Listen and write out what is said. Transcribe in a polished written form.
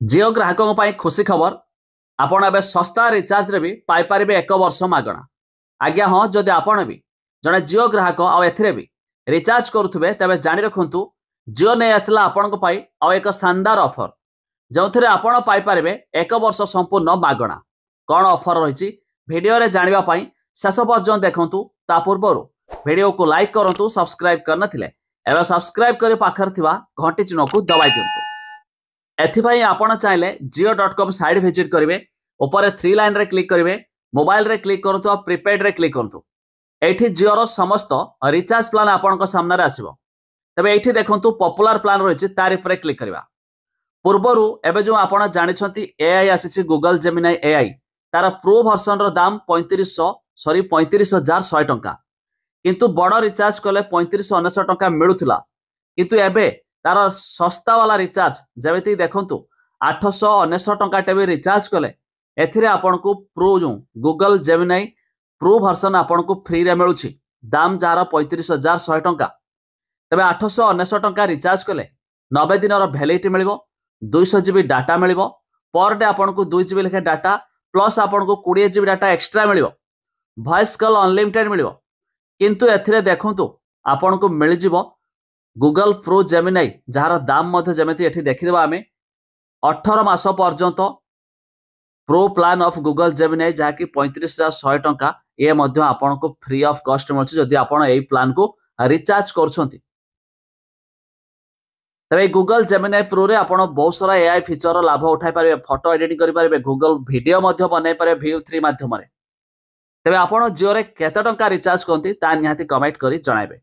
जिओ ग्राहकों ପାଇଁ खुशी खबर आपण एबे सस्ता रिचार्ज रे भी पाई परिबे 1 वर्ष मागणा। आज्ञा हाँ जदि आपण भी जड़े जिओ ग्राहक आउ एथिरे भी रिचार्ज करुथुबे तबे जानि रखंतु जिओ नै आसला आपणक पाई आउ एक शानदार ऑफर जो थिरे आपण पाई परिबे 1 वर्ष संपूर्ण मागणा। कौन ऑफर रही वीडियो रे जानिबा पाई शेष पर्यंत देखंतु। ता पूर्व वीडियो को लाइक करंतु, सब्सक्राइब करनथिले एबे सब्सक्राइब करी पाखर थिबा घंटी चिन्ह को दबाई दियंतु। एथिपाई आपण चाहिले jio.com साइट विजिट करेंगे। ऊपर 3 लाइन रे क्लिक करेंगे, मोबाइल रे क्लिक करंतु और प्रीपेड रे क्लिक करंतु। एठी जिओ रो समस्त रिचार्ज प्लान आपणक सामने आसीबो। तबे एठी देखंतु पॉपुलर प्लान रहिछि तारिफ रे क्लिक करबा पूर्वरु एबे जो आपण जानिछंती एआई आसीछि गूगल जेमिनाई एआई तार प्रो वर्जन रो दाम 35,100 टंका, किंतु बड़ रिचार्ज कले 35,900 टंका मिलुथिला। किंतु एबे तार सस्ता वाला रिचार्ज जमिति देखंतु 819 टंका टेबे रिचार्ज कले एथिरे आपन को प्रो जो गूगल जेमिनाई प्रो वर्जन आपन को फ्री रे मिलुछि। दाम जार 35,100 टंका। तबे 819 टंका रिचार्ज कले 90 दिन रो वैलिडिटी मिलिबो, 200 जीबी डाटा मिलिबो। पर डे आपन को 2 जीबी लेखे डाटा प्लस आपन को 20 जीबी डाटा एक्स्ट्रा मिलिबो। वॉइस कॉल अनलिमिटेड मिलिबो। किंतु एथिरे देखंतु आपन को मिल जिवो गूगल प्रो जेमिनाई जार दाम मध्य जमिति एठी देखिदेबा आमे 18 मास पर्यंत pro plan of Google Gemini जहाँकि 35,100 टंका ये मध्य आपन को फ्री ऑफ कॉस्ट मिलछि जदि आपन एई प्लान को रिचार्ज करछंती। तबे गूगल जेमिनाई प्रो रे आपन बहुत सारा एआई फीचर लाभ उठाई पारे, फोटो एडिटिंग करि पारे, गूगल वीडियो मध्य बनाई पारे व्यू 3 माध्यम रे। तबे आपन जियो रे केते टंका रिचार्ज करंती ता निहाती कमेंट करी जणाइबे।